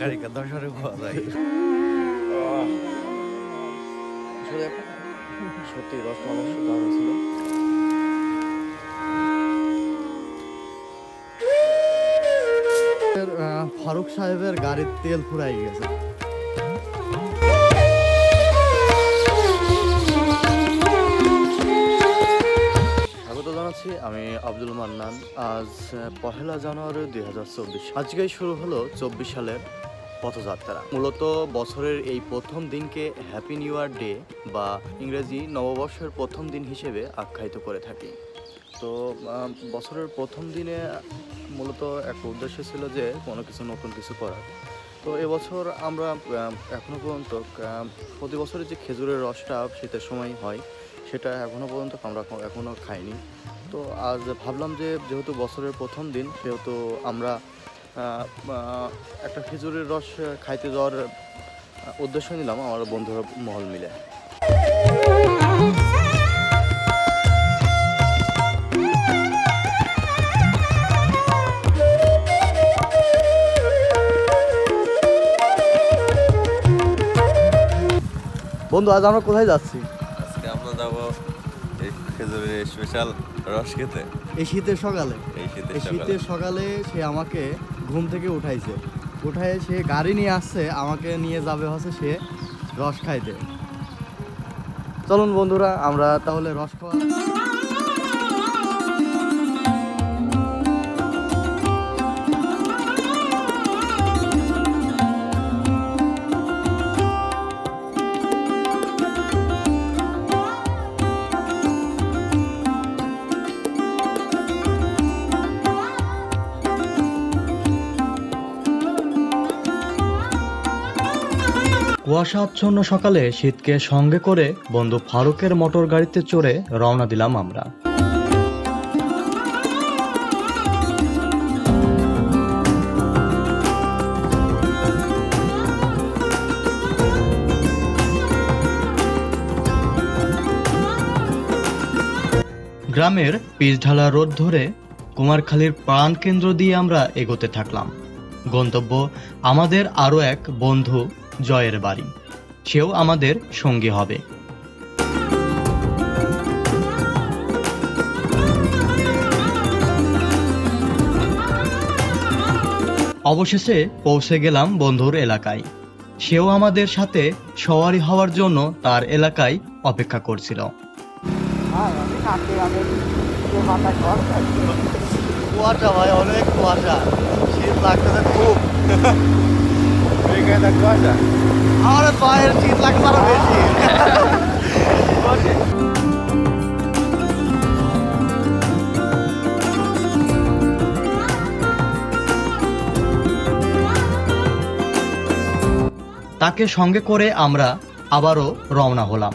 তরকারিকে দশরে খাওয়া যায়। সত্যি রসটা অনেক দারুণ ছিল। ফারুক সাহেবের গাড়ির তেল ফুরাই গেছে। স্বাগত জানাচ্ছি, আমি আব্দুল মান্নান। আজ 1 জানুয়ারি 2024। আজকেই শুরু হলো 24 সালের পথযাত্রা। মূলত বছরের এই প্রথম দিনকে হ্যাপি নিউ ইয়ার ডে বা ইংরেজি নববর্ষের প্রথম দিন হিসেবে আখ্যায়িত করে থাকি। তো বছরের প্রথম দিনে মূলত একটা উদ্দেশ্য ছিল যে কোনো কিছু নতুন কিছু করার। তো এবছর আমরা এখনও পর্যন্ত প্রতি বছরের যে খেজুরের রসটা শীতের সময় হয় সেটা এখনও পর্যন্ত আমরা এখনও খাইনি। তো আজ ভাবলাম যে যেহেতু বছরের প্রথম দিন সেহেতু আমরা একটা খেজুরের রস খাইতে যাওয়ার উদ্দেশ্য নিলাম আমার বন্ধুরা মহল মিলে। বন্ধু, আজ আমরা কোথায় যাচ্ছি? আজকে আমরা যাবো এই খেজুরের স্পেশাল রস খেতে। এই শীতের সকালে এই এই শীতের সকালে সে আমাকে ঘুম থেকে উঠাইছে, উঠায় সে গাড়ি নিয়ে আসছে, আমাকে নিয়ে যাবে হচ্ছে সে রস খাইতে। চলুন বন্ধুরা, আমরা তাহলে রস খাওয়া। কুয়াশাচ্ছন্ন সকালে শীতকে সঙ্গে করে বন্ধু ফারুকের মোটর গাড়িতে চড়ে রওনা দিলাম আমরা। গ্রামের পিচঢালা রোড ধরে কুমারখালীর প্রাণকেন্দ্র দিয়ে আমরা এগোতে থাকলাম। গন্তব্য আমাদের আরও এক বন্ধু জয়ের বাড়ি, সেও আমাদের সঙ্গী হবে। অবশেষে পৌঁছে গেলাম বন্ধুর এলাকায়। সেও আমাদের সাথে সওয়ারি হওয়ার জন্য তার এলাকায় অপেক্ষা করছিল। কুয়াশা ভাই, অনেক কুয়াশা, শীত লাগতেছে খুব। আমার পায়ের শীত লাগছে আরো বেশি। তাকে সঙ্গে করে আমরা আবারও রওনা হলাম।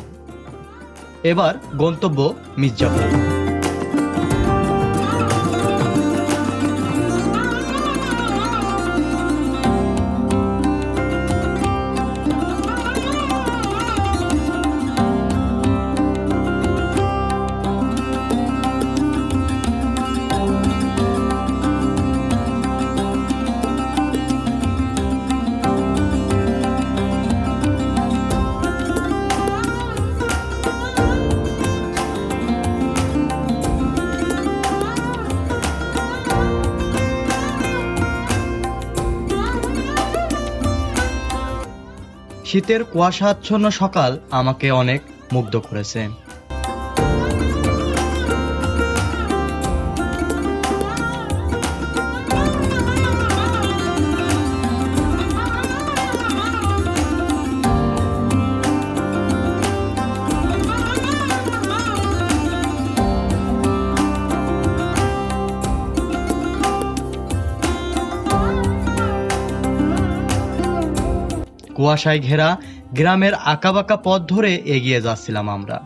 এবার গন্তব্য মির্জাপুর। শীতের কুয়াশাচ্ছন্ন সকাল আমাকে অনেক মুগ্ধ করেছে। কুয়াশায় ঘেরা গ্রামের আঁকাবাঁকা পথ ধরে এগিয়ে যাচ্ছিলাম আমরা।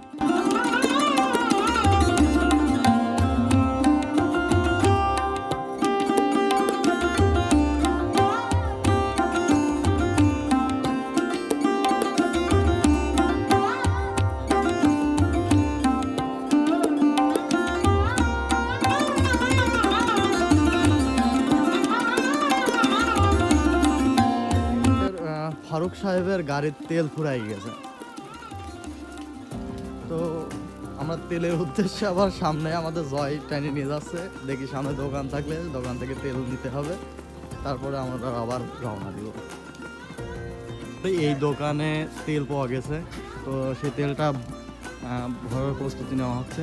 ফারুক সাহেবের গাড়ির তেল ফুরাই গেছে। তো আমরা তেলের উদ্দেশ্যে আবার সামনে আমাদের জয় টাইনে নিয়ে যাচ্ছে, দেখি সামনে দোকান থাকলে দোকান থেকে তেল নিতে হবে, তারপরে আমরা আবার রওনা দিব। এই দোকানে তেল পাওয়া গেছে, তো সেই তেলটা ভরার প্রস্তুতি নেওয়া হচ্ছে।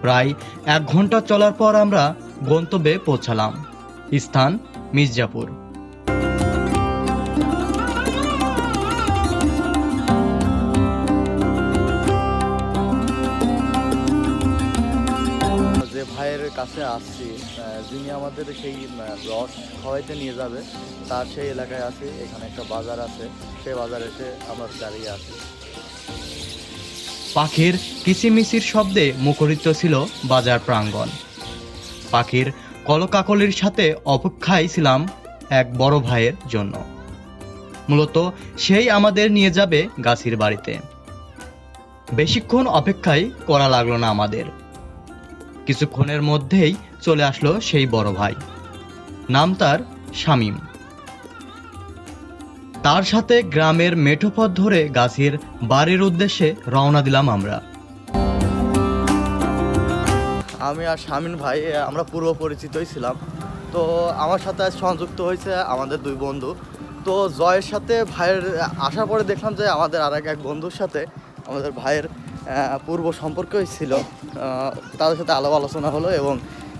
প্রায় 1 ঘন্টা চলার পর আমরা গন্তব্যে পৌঁছালাম, স্থান মির্জাপুর। যে ভাইয়ের কাছে আসছি, যিনি আমাদের সেই রস খাওয়াইতে নিয়ে যাবে, তার সেই এলাকায় আছি। এখানে একটা বাজার আছে, সেই বাজারে এসে আমরা দাঁড়িয়ে আছি। পাখির কিচিমিচির শব্দে মুখরিত ছিল বাজার প্রাঙ্গণ। পাখির কলকাকলির সাথে অপেক্ষায় ছিলাম এক বড় ভাইয়ের জন্য। মূলত সেই আমাদের নিয়ে যাবে গাছির বাড়িতে। বেশিক্ষণ অপেক্ষাই করা লাগলো না আমাদের। কিছুক্ষণের মধ্যেই চলে আসলো সেই বড় ভাই। নাম তার শামীম। তার সাথে গ্রামের মেঠো পথ ধরে গাছির বাড়ির উদ্দেশ্যে রওনা দিলাম আমরা। আমি আর শামীম ভাই আমরা পূর্ব পরিচিতই ছিলাম। তো আমার সাথে আজ সংযুক্ত হয়েছে আমাদের 2 বন্ধু। তো জয়ের সাথে ভাইয়ের আসার পরে দেখলাম যে আমাদের আর এক বন্ধুর সাথে আমাদের ভাইয়ের পূর্ব সম্পর্কই ছিল। তাদের সাথে আলাপ আলোচনা হলো এবং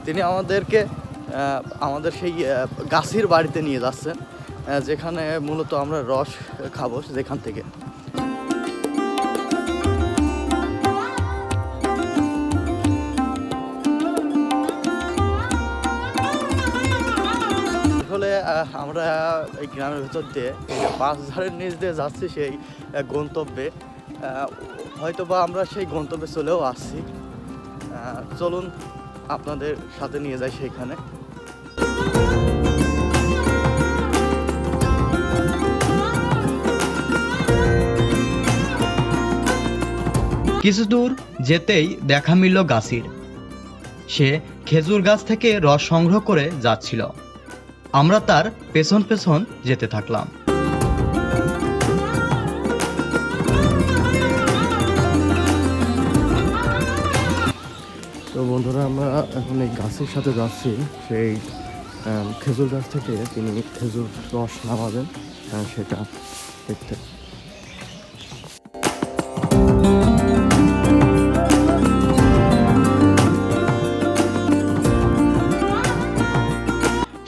তিনি আমাদেরকে আমাদের সেই গাছির বাড়িতে নিয়ে যাচ্ছেন, যেখানে মূলত আমরা রস খাবো যেখান থেকে। আসলে আমরা এই গ্রামের ভিতর দিয়ে বাঁশঝাড়ের নিচ দিয়ে যাচ্ছি সেই গন্তব্যে। হয়তোবা আমরা সেই গন্তব্যে চলেও আসছি। চলুন আপনাদের সাথে নিয়ে যাই সেইখানে। কিছু দূর যেতেই দেখা মিলল গাছির। সে খেজুর গাছ থেকে রস সংগ্রহ করে যাচ্ছিল। আমরা তার পেছন পেছন যেতে থাকলাম। তো বন্ধুরা, আমরা এখন এই গাছের সাথে যাচ্ছি সেই খেজুর গাছ থেকে তিনি খেজুর রস নামাবেন সেটা দেখতে।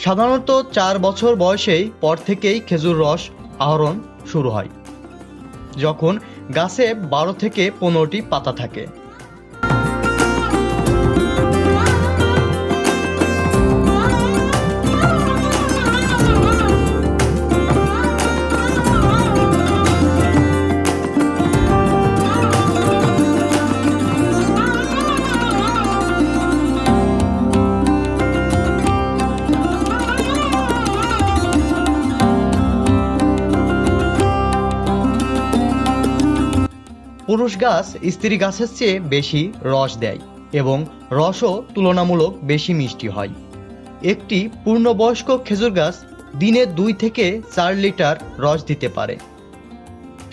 সাধারণত 4 বছর বয়সেই পর থেকেই খেজুর রস আহরণ শুরু হয়, যখন গাছে 12 থেকে 15টি পাতা থাকে। পুরুষ গাছ স্ত্রী গাছের চেয়ে বেশি রস দেয় এবং রসও তুলনামূলক বেশি মিষ্টি হয়। একটি পূর্ণবয়স্ক খেজুর গাছ দিনে 2 থেকে 4 লিটার রস দিতে পারে।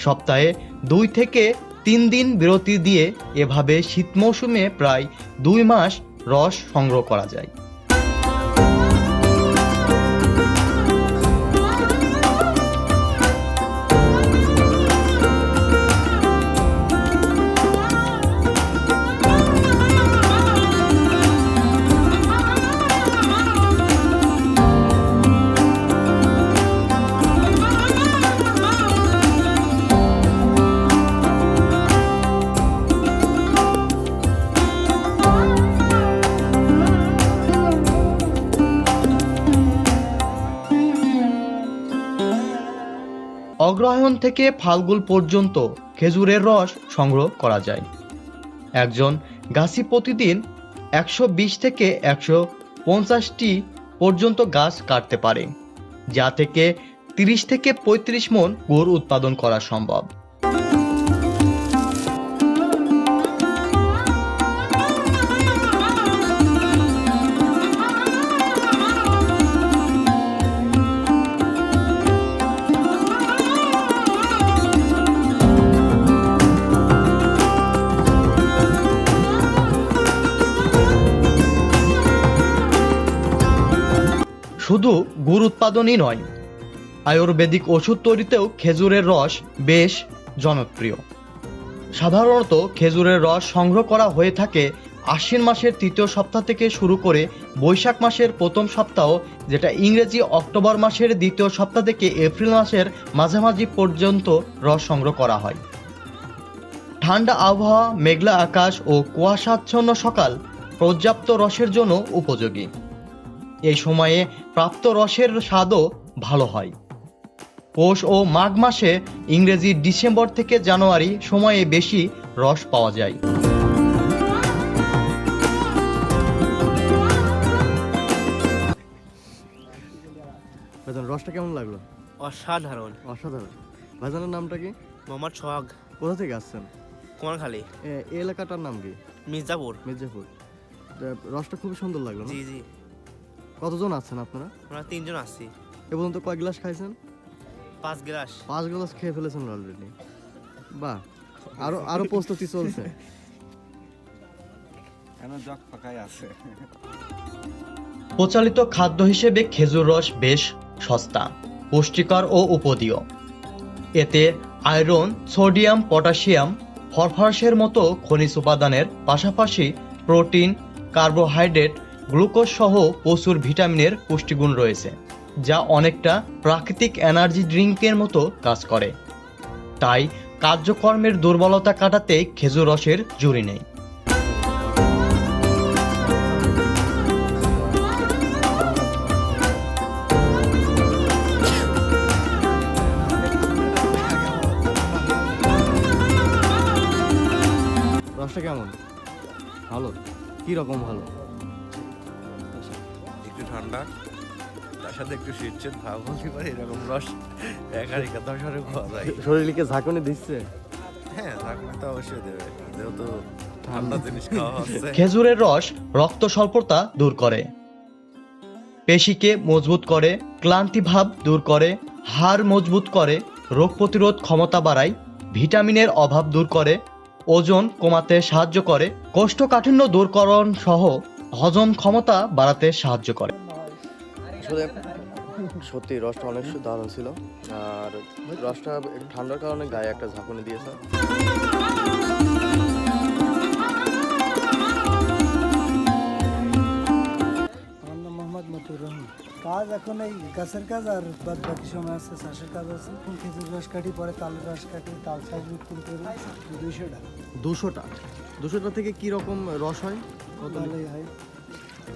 সপ্তাহে 2 থেকে 3 দিন বিরতি দিয়ে এভাবে শীত মৌসুমে প্রায় 2 মাস রস সংগ্রহ করা যায়। অগ্রহায়ণ থেকে ফাল্গুন পর্যন্ত খেজুরের রস সংগ্রহ করা যায়। একজন গাছি প্রতিদিন 120 থেকে 150টি পর্যন্ত গাছ কাটতে পারে, যা থেকে 30 থেকে 35 মণ গুড় উৎপাদন করা সম্ভব। শুধু গুড় উৎপাদনই নয়, আয়ুর্বেদিক ওষুধ তৈরিতেও খেজুরের রস বেশ জনপ্রিয়। সাধারণত খেজুরের রস সংগ্রহ করা হয়ে থাকে আশ্বিন মাসের 3য় সপ্তাহ থেকে শুরু করে বৈশাখ মাসের 1ম সপ্তাহ, যেটা ইংরেজি অক্টোবর মাসের 2য় সপ্তাহ থেকে এপ্রিল মাসের মাঝামাঝি পর্যন্ত রস সংগ্রহ করা হয়। ঠান্ডা আবহাওয়া, মেঘলা আকাশ ও কুয়াশাচ্ছন্ন সকাল পর্যাপ্ত রসের জন্য উপযোগী। এই সময়ে প্রাপ্ত রসের স্বাদও ভালো হয়। পৌষ ও মাঘ মাসে, ইংরেজি ডিসেম্বর থেকে জানুয়ারি সময়ে বেশি রস পাওয়া যায়। ভাইজান, রসটা কেমন লাগলো? অসাধারণ। অসাধারণ। ভাইজানের নামটা কি? মোহাম্মদ সোহাগ, কোথা থেকে আসছেন? কুমারখালী, এই এলাকাটার নাম কি? মির্জাপুর। মির্জাপুর। রসটা খুবই সুন্দর লাগলো না? জি জি, কতজন আছেন আপনারা? আমরা 3 জন আসছি। এ পর্যন্ত কয় গ্লাস খাইছেন? 5 গ্লাস। 5 গ্লাস খেয়ে ফেলেছেন অলরেডি। বাহ, আরো প্রস্তুতি চলছে। প্রচলিত খাদ্য হিসেবে খেজুর রস বেশ সস্তা, পুষ্টিকর ও উপদীয়। এতে আয়রন, সোডিয়াম, পটাশিয়াম, ফসফরাসের মতো খনিজ উপাদানের পাশাপাশি প্রোটিন, কার্বোহাইড্রেট, গ্লুকোজ সহ প্রচুর ভিটামিনের পুষ্টিগুণ রয়েছে, যা অনেকটা প্রাকৃতিক এনার্জি ড্রিঙ্কের মতো কাজ করে। তাই কার্যকর্মের দুর্বলতা কাটাতে খেজুর রসের জুড়ি নেই। রসটা কেমন? ভালো। কি রকম ভালো? একটু ঠান্ডা, তার সাথে একটু শীত ভাব হতে পারে, এরকম রস একার 10 খাওয়া যায়। শরীরকে ঝাঁকুনি দিচ্ছে? হ্যাঁ, ঝাঁকুনি তো অবশ্যই দেবে, যেহেতু ঠান্ডা জিনিস খাওয়া হচ্ছে। খেজুরের রস রক্ত স্বল্পতা দূর করে, পেশিকে মজবুত করে, ক্লান্তি ভাব দূর করে, হাড় মজবুত করে, রোগ প্রতিরোধ ক্ষমতা বাড়ায়, ভিটামিনের অভাব দূর করে, ওজন কমাতে সাহায্য করে, কোষ্ঠকাঠিন্য দূরকরণ সহ হজম ক্ষমতা বাড়াতে সাহায্য করে। আসলে সত্যি রসটা অনেক দারুণ ছিল। আর রসটা একটু ঠান্ডার কারণে গায়ে একটা ঝাঁকুনি দিয়েছে। আমার নাম মোহাম্মদ মতিউর রহমান। কাজ এখন এই গাছের কাজ, আর বাদ বাকি সময় আছে চাষের কাজ আছে। খেজুর রস কাটি, পরে তালের রস কাটি, তাল শাক বিক্রি করি। 200 টাকা। 200টা থেকে কি রকম রস হয়? ভালোই হয়।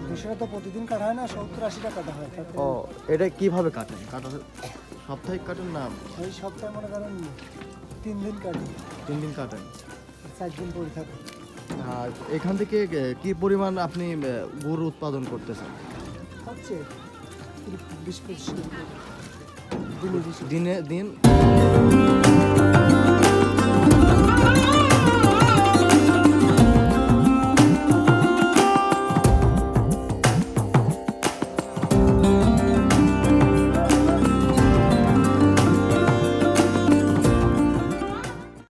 200 তো প্রতিদিন কাটা হয় না, 70-80 কাটা হয়। তাতে ও, এটা কিভাবে কাটেন? সাপ্তাহিক কাটেন না? ওই সপ্তাহে মনে করেন 3 দিন কাটি, 3 দিন কাটেন। 4 দিন পরে থাকে। আর এখান থেকে কি পরিমাণ আপনি গুড় উৎপাদন করতেছেন? হচ্ছে 20-25 দিনে দিন